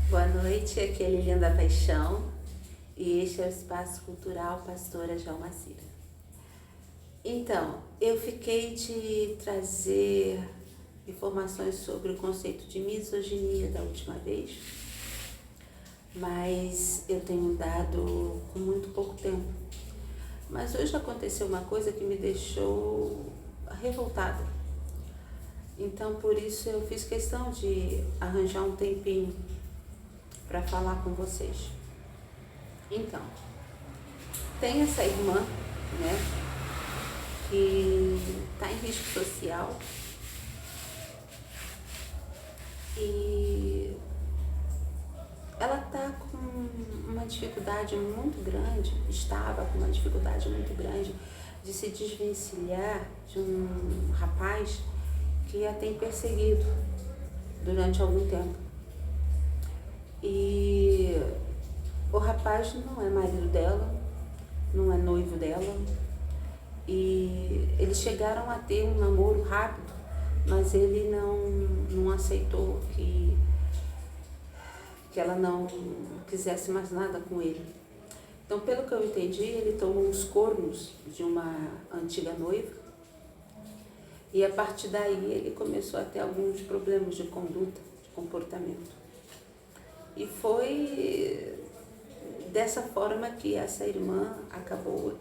Boa noite, aqui é Lilian da Paixão e este é o Espaço Cultural Pastora Jalmacira. Então, eu fiquei de trazer informações sobre o conceito de misoginia da última vez, mas eu tenho dado com muito pouco tempo. Mas hoje aconteceu uma coisa que me deixou revoltada. Então, por isso eu fiz questão de arranjar um tempinho para falar com vocês. Então, tem essa irmã, né, que está em risco social e ela está com uma dificuldade muito grande, estava com uma dificuldade muito grande de se desvencilhar de um rapaz que a tem perseguido durante algum tempo. E o rapaz não é marido dela, não é noivo dela, e eles chegaram a ter um namoro rápido, mas ele não aceitou que ela não quisesse mais nada com ele. Então, pelo que eu entendi, ele tomou os cornos de uma antiga noiva e a partir daí ele começou a ter alguns problemas de conduta, de comportamento. E foi dessa forma que essa irmã acabou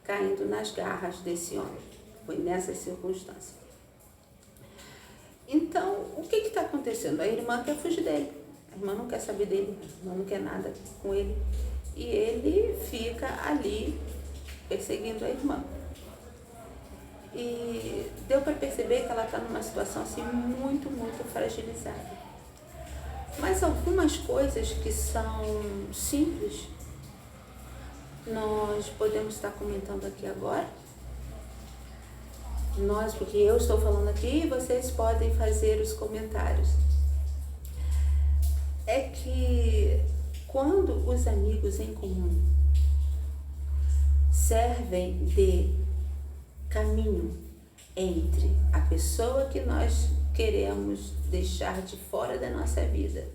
caindo nas garras desse homem. Foi nessa circunstância. Então, o que está acontecendo? A irmã quer fugir dele. A irmã não quer saber dele, a irmã não quer nada com ele. E ele fica ali perseguindo a irmã. E deu para perceber que ela está numa situação assim muito, muito fragilizada. Mas algumas coisas que são simples, nós podemos estar comentando aqui agora. Porque eu estou falando aqui e vocês podem fazer os comentários. É que quando os amigos em comum servem de caminho entre a pessoa que nós queremos deixar de fora da nossa vida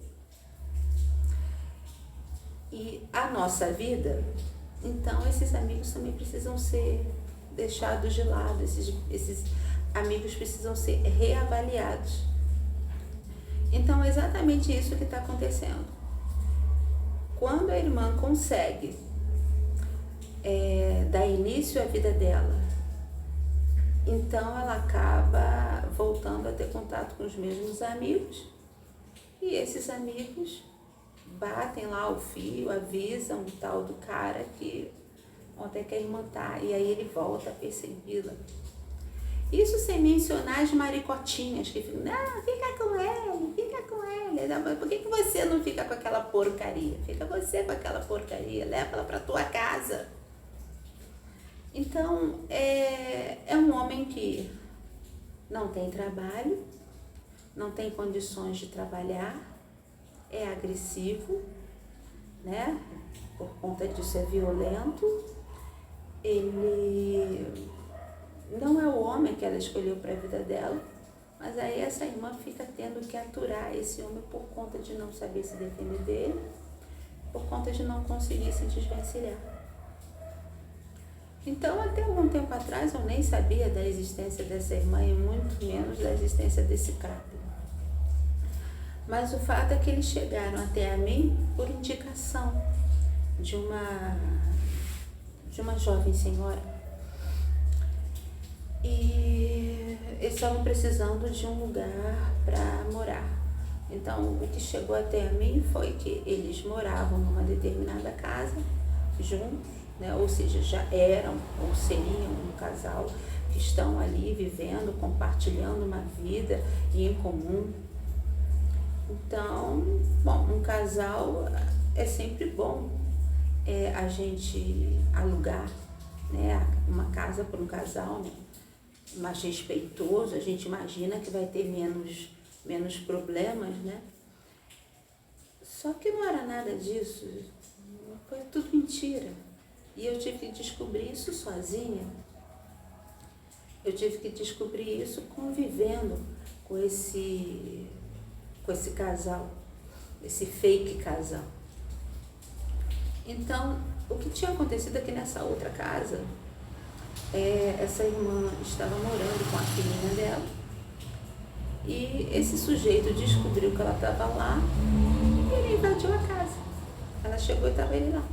e a nossa vida, então esses amigos também precisam ser deixados de lado, esses amigos precisam ser reavaliados. Então é exatamente isso que está acontecendo. Quando a irmã consegue dar início à vida dela, então ela acaba voltando a ter contato com os mesmos amigos e esses amigos batem lá o fio, avisam o tal do cara que ontem que a irmã tá, e aí ele volta a persegui-la. Isso sem mencionar as maricotinhas que ficam, não, fica com ele, não, por que você não fica com aquela porcaria? Fica você com aquela porcaria, leva ela pra tua casa. Então, é um homem que não tem trabalho, não tem condições de trabalhar, é agressivo, né? Por conta disso é violento. Ele não é o homem que ela escolheu para a vida dela, mas aí essa irmã fica tendo que aturar esse homem por conta de não saber se defender dele, por conta de não conseguir se desvencilhar. Então, até algum tempo atrás, eu nem sabia da existência dessa irmã e muito menos da existência desse cara. Mas o fato é que eles chegaram até a mim por indicação de uma jovem senhora. E eles estavam precisando de um lugar para morar. Então, o que chegou até a mim foi que eles moravam numa determinada casa juntos, né? Ou seja, já eram ou seriam um casal que estão ali vivendo, compartilhando uma vida em comum. Então, bom, um casal é sempre bom a gente alugar, né, uma casa para um casal, né, mais respeitoso, a gente imagina que vai ter menos problemas, né? Só que não era nada disso, foi tudo mentira. E eu tive que descobrir isso sozinha. Eu tive que descobrir isso convivendo com esse casal. esse fake casal. Então, o que tinha acontecido aqui nessa outra casa, essa irmã estava morando com a filhinha dela e esse sujeito descobriu que ela estava lá e ele invadiu a casa. Ela chegou e estava ele lá.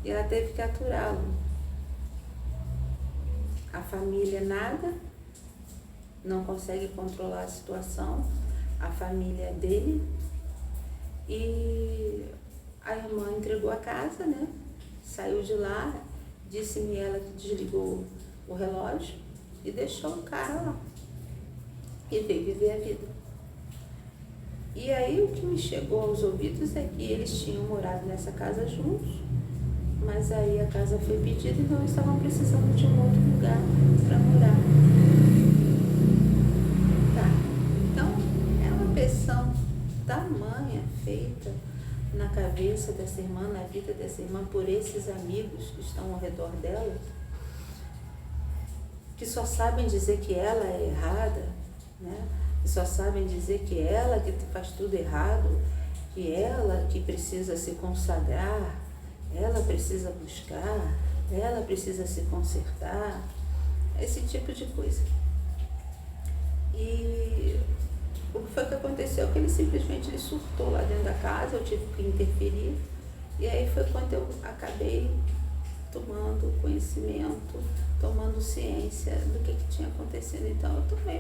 E ela teve que aturá-lo. A família nada, não consegue controlar a situação, a família dele, e a irmã entregou a casa, né? Saiu de lá, disse-me ela que desligou o relógio e deixou o cara lá. E veio viver a vida. E aí o que me chegou aos ouvidos é que eles tinham morado nessa casa juntos, mas aí a casa foi pedida e não estavam precisando de um outro lugar para morar. Tá, então é uma pressão tamanha feita na cabeça dessa irmã, na vida dessa irmã, por esses amigos que estão ao redor dela, que só sabem dizer que ela é errada, né? Que só sabem dizer que ela que faz tudo errado, que ela que precisa se consagrar, ela precisa buscar, ela precisa se consertar, esse tipo de coisa. E o que foi que aconteceu? Que ele simplesmente surtou lá dentro da casa, eu tive que interferir, e aí foi quando eu acabei tomando conhecimento, tomando ciência do que tinha acontecido. Então eu tomei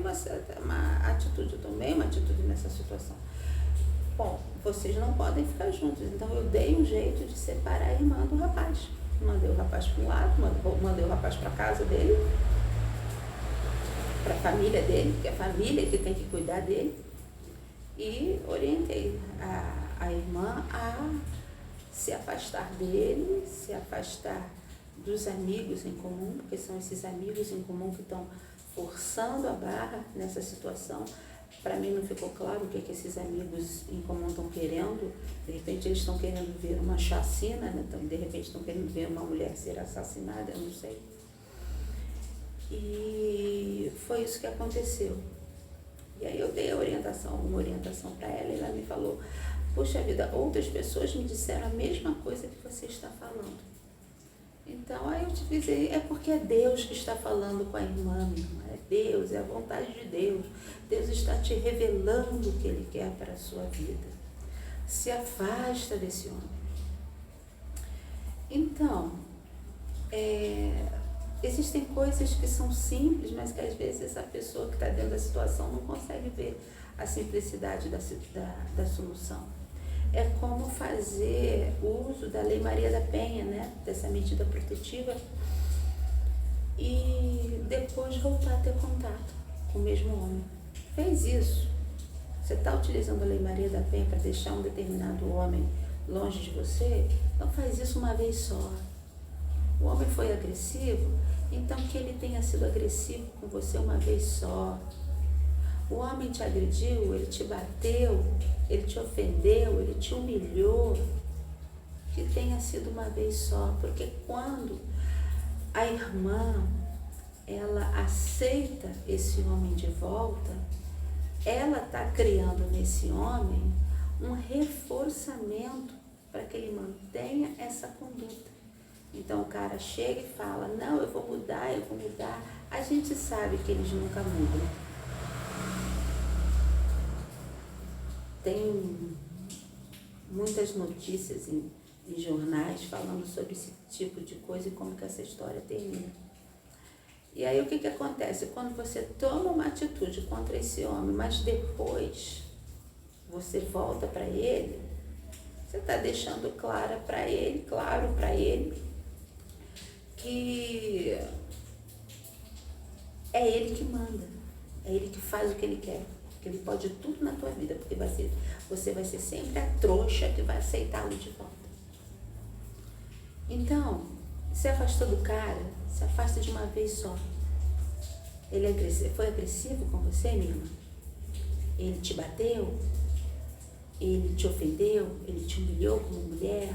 uma atitude nessa situação. Bom, vocês não podem ficar juntos, então eu dei um jeito de separar a irmã do rapaz. Mandei o rapaz para um lado, mandei o rapaz para a casa dele, para a família dele, que é a família que tem que cuidar dele, e orientei a irmã a se afastar dele, se afastar dos amigos em comum, porque são esses amigos em comum que estão forçando a barra nessa situação. Para mim não ficou claro o que esses amigos em comum estão querendo. De repente eles estão querendo ver uma chacina, né? Então, de repente estão querendo ver uma mulher ser assassinada, eu não sei. E foi isso que aconteceu. E aí eu dei uma orientação para ela, e ela me falou: puxa vida, outras pessoas me disseram a mesma coisa que você está falando. Então aí eu te disse, é porque é Deus que está falando com a irmã, minha irmã. É Deus, é a vontade de Deus. Deus está te revelando o que Ele quer para a sua vida. Se afasta desse homem. Então, existem coisas que são simples, mas que às vezes essa pessoa que está dentro da situação não consegue ver a simplicidade da solução. É como fazer uso da Lei Maria da Penha, né? Dessa medida protetiva, e depois voltar a ter contato com o mesmo homem. Fez isso. Você está utilizando a Lei Maria da Penha para deixar um determinado homem longe de você? Então faz isso uma vez só. O homem foi agressivo, então que ele tenha sido agressivo com você uma vez só. O homem te agrediu, ele te bateu, ele te ofendeu, ele te humilhou, que tenha sido uma vez só, porque quando a irmã, ela aceita esse homem de volta, ela está criando nesse homem um reforçamento para que ele mantenha essa conduta. Então o cara chega e fala, não, eu vou mudar. A gente sabe que eles nunca mudam. Tem muitas notícias em jornais falando sobre esse tipo de coisa e como que essa história termina. E aí o que acontece? Quando você toma uma atitude contra esse homem, mas depois você volta para ele, você está deixando claro para ele que é ele que manda, é ele que faz o que ele quer. Que ele pode tudo na tua vida, porque você vai ser sempre a trouxa que vai aceitá-lo de volta. Então, se afastou do cara, se afasta de uma vez só. Ele foi agressivo com você, minha irmã? Ele te bateu? Ele te ofendeu? Ele te humilhou como mulher?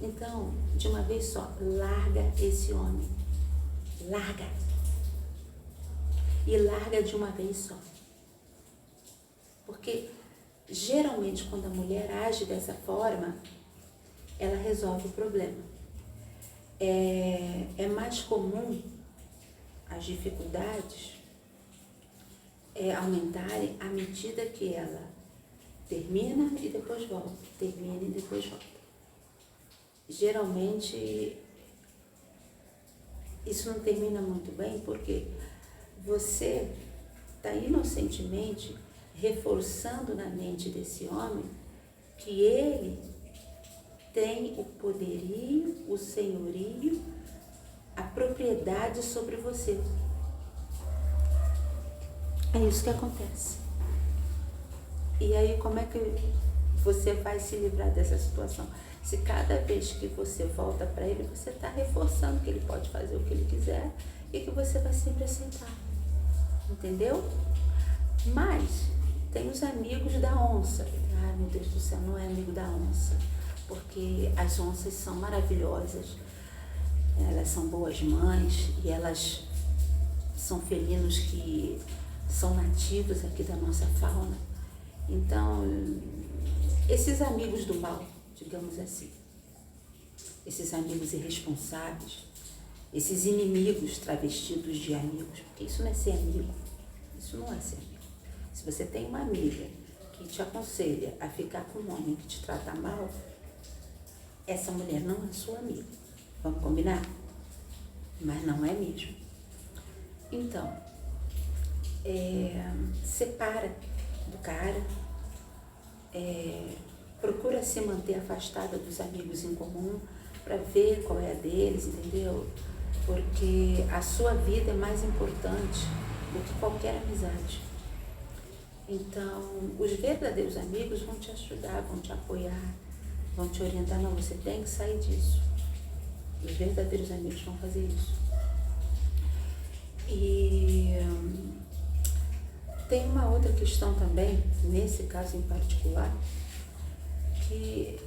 Então, de uma vez só, larga esse homem. Larga. E larga de uma vez só. Porque geralmente quando a mulher age dessa forma, ela resolve o problema. É mais comum as dificuldades aumentarem à medida que ela termina e depois volta, termina e depois volta. Geralmente isso não termina muito bem porque você está inocentemente reforçando na mente desse homem que ele tem o poderio, o senhorio, a propriedade sobre você. É isso que acontece. E aí, como é que você vai se livrar dessa situação? Se cada vez que você volta para ele, você está reforçando que ele pode fazer o que ele quiser e que você vai sempre aceitar. Entendeu? Mas tem os amigos da onça. Ai, meu Deus do céu, não é amigo da onça. Porque as onças são maravilhosas. Elas são boas mães e elas são felinos que são nativos aqui da nossa fauna. Então, esses amigos do mal, digamos assim, esses amigos irresponsáveis, esses inimigos travestidos de amigos, porque isso não é ser amigo, isso não é ser amigo. Se você tem uma amiga que te aconselha a ficar com um homem que te trata mal, essa mulher não é sua amiga. Vamos combinar? Mas não é mesmo. Então, separa do cara, procura se manter afastada dos amigos em comum para ver qual é a deles, entendeu? Porque a sua vida é mais importante do que qualquer amizade. Então, os verdadeiros amigos vão te ajudar, vão te apoiar, vão te orientar. Não, você tem que sair disso. Os verdadeiros amigos vão fazer isso. E tem uma outra questão também, nesse caso em particular, que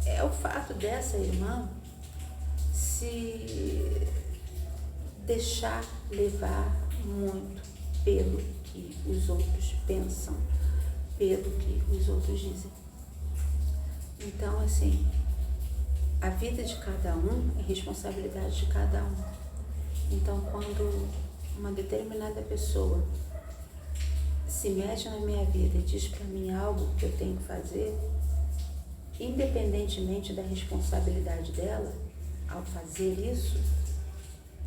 é o fato dessa irmã se deixar levar muito pelo que os outros pensam, pelo que os outros dizem. Então, assim, a vida de cada um é responsabilidade de cada um. Então, quando uma determinada pessoa se mete na minha vida e diz para mim algo que eu tenho que fazer, independentemente da responsabilidade dela, ao fazer isso,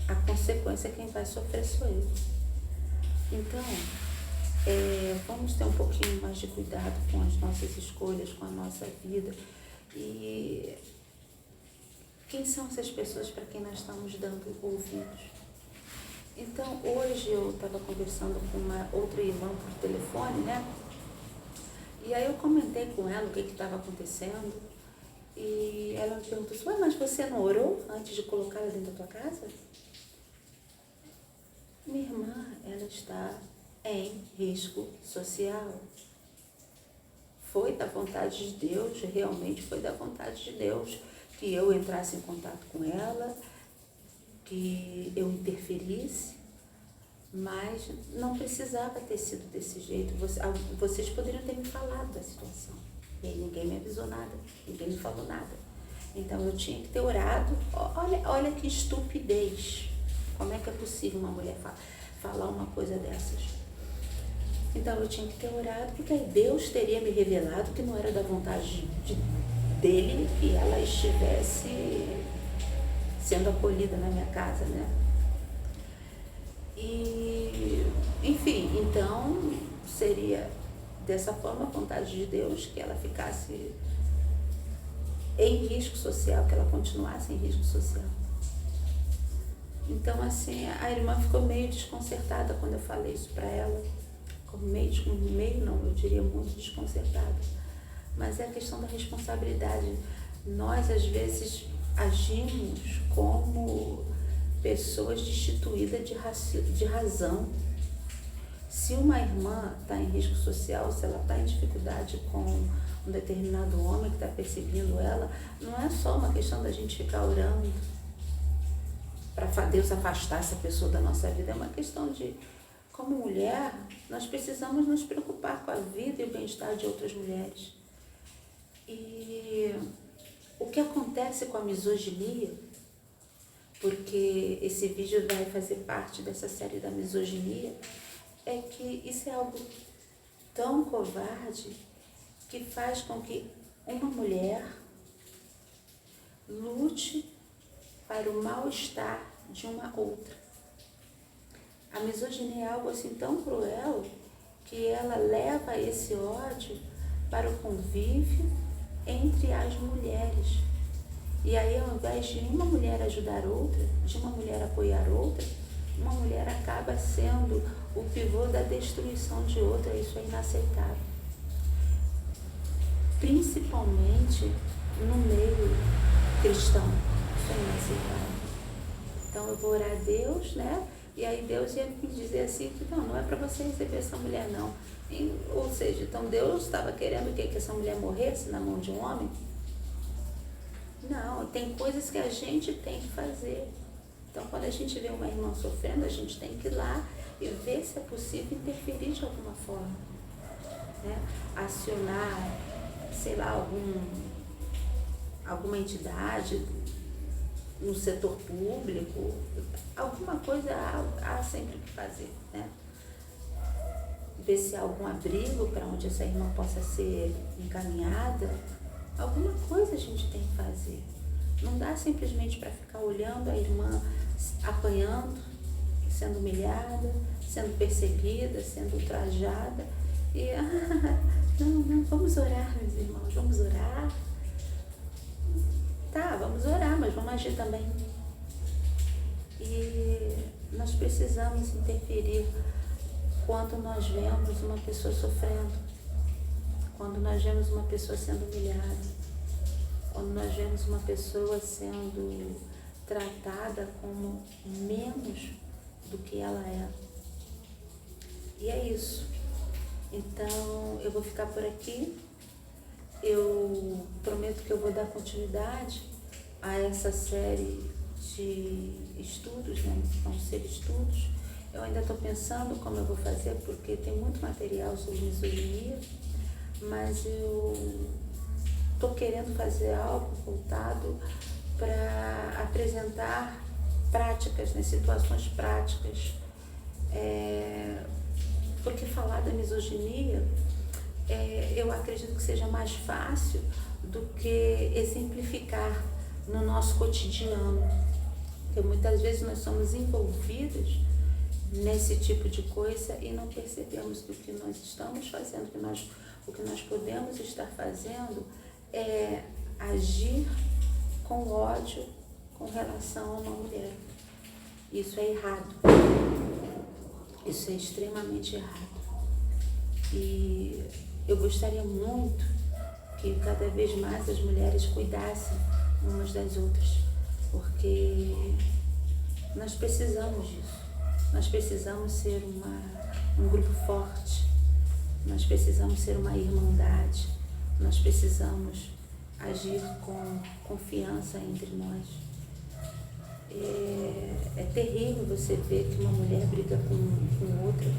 a consequência quem vai sofrer sou eu. Então, vamos ter um pouquinho mais de cuidado com as nossas escolhas, com a nossa vida. E quem são essas pessoas para quem nós estamos dando ouvidos? Então, hoje eu estava conversando com uma outra irmã por telefone, né? E aí eu comentei com ela o que estava acontecendo. E ela me perguntou assim, mas você não orou antes de colocá-la dentro da tua casa? Minha irmã, ela está em risco social. Foi da vontade de Deus, realmente foi da vontade de Deus que eu entrasse em contato com ela, que eu interferisse, mas não precisava ter sido desse jeito. Vocês poderiam ter me falado da situação. E aí ninguém me avisou nada, ninguém me falou nada. Então eu tinha que ter orado. Olha que estupidez. Como é que é possível uma mulher falar uma coisa dessas? Então eu tinha que ter orado, porque aí Deus teria me revelado que não era da vontade dele que ela estivesse sendo acolhida na minha casa, né? E, enfim, então seria dessa forma a vontade de Deus que ela ficasse em risco social, que ela continuasse em risco social. Então, assim, a irmã ficou meio desconcertada quando eu falei isso para ela. Eu diria muito desconcertada. Mas é a questão da responsabilidade. Nós, às vezes, agimos como pessoas destituídas de razão. Se uma irmã está em risco social, se ela está em dificuldade com um determinado homem que está perseguindo ela, não é só uma questão da gente ficar orando para Deus afastar essa pessoa da nossa vida, é uma questão de como mulher, nós precisamos nos preocupar com a vida e o bem-estar de outras mulheres. E o que acontece com a misoginia, porque esse vídeo vai fazer parte dessa série da misoginia, é que isso é algo tão covarde que faz com que uma mulher lute para o mal-estar de uma outra. A misoginia é algo assim tão cruel que ela leva esse ódio para o convívio entre as mulheres. E aí, ao invés de uma mulher ajudar outra, de uma mulher apoiar outra, uma mulher acaba sendo o pivô da destruição de outra. Isso é inaceitável. Principalmente no meio cristão. Isso é inaceitável. Então eu vou orar a Deus, né? E aí Deus ia me dizer assim, que não é para você receber essa mulher não. Ou seja, então Deus estava querendo o quê? Que essa mulher morresse na mão de um homem? Não, tem coisas que a gente tem que fazer. Então quando a gente vê uma irmã sofrendo, a gente tem que ir lá e ver se é possível interferir de alguma forma. Né? Acionar, sei lá, alguma entidade no setor público, alguma coisa há sempre que fazer, né? Ver se há algum abrigo para onde essa irmã possa ser encaminhada, alguma coisa a gente tem que fazer. Não dá simplesmente para ficar olhando a irmã apanhando, sendo humilhada, sendo perseguida, sendo ultrajada e não, vamos orar, meus irmãos, vamos orar. Tá, vamos orar, mas vamos agir também. E nós precisamos interferir quando nós vemos uma pessoa sofrendo, quando nós vemos uma pessoa sendo humilhada, quando nós vemos uma pessoa sendo tratada como menos do que ela é. E é isso. Então, eu vou ficar por aqui. Eu prometo que eu vou dar continuidade a essa série de estudos, né? Vão ser estudos. Eu ainda estou pensando como eu vou fazer, porque tem muito material sobre misoginia, mas eu estou querendo fazer algo voltado para apresentar práticas, né? Situações práticas. Porque falar da misoginia, eu acredito que seja mais fácil do que exemplificar no nosso cotidiano. Porque muitas vezes nós somos envolvidos nesse tipo de coisa e não percebemos do que nós estamos fazendo, o que nós podemos estar fazendo é agir com ódio com relação a uma mulher. Isso é errado. Isso é extremamente errado. E eu gostaria muito que cada vez mais as mulheres cuidassem umas das outras, porque nós precisamos disso. Nós precisamos ser um grupo forte, nós precisamos ser uma irmandade, nós precisamos agir com confiança entre nós. É terrível você ver que uma mulher briga com outra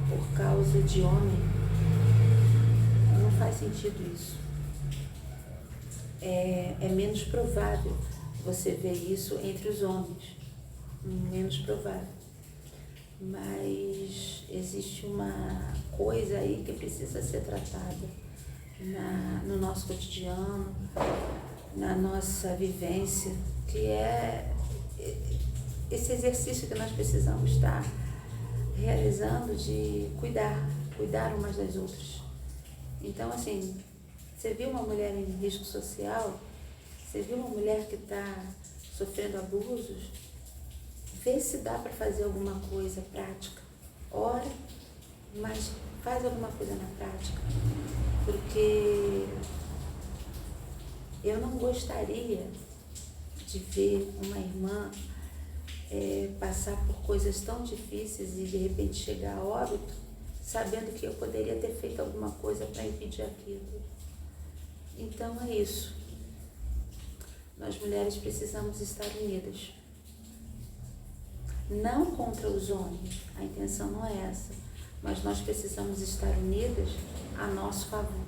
por causa de homem. Não faz sentido isso. É menos provável você ver isso entre os homens. Menos provável. Mas existe uma coisa aí que precisa ser tratada no nosso cotidiano, na nossa vivência, que é esse exercício que nós precisamos estar realizando de cuidar umas das outras. Então, assim, você viu uma mulher em risco social, você viu uma mulher que está sofrendo abusos, vê se dá para fazer alguma coisa prática. Ora, mas faz alguma coisa na prática. Porque eu não gostaria de ver uma irmã passar por coisas tão difíceis e de repente chegar a óbito, sabendo que eu poderia ter feito alguma coisa para impedir aquilo. Então é isso. Nós mulheres precisamos estar unidas. não contra os homens, a intenção não é essa, mas nós precisamos estar unidas a nosso favor.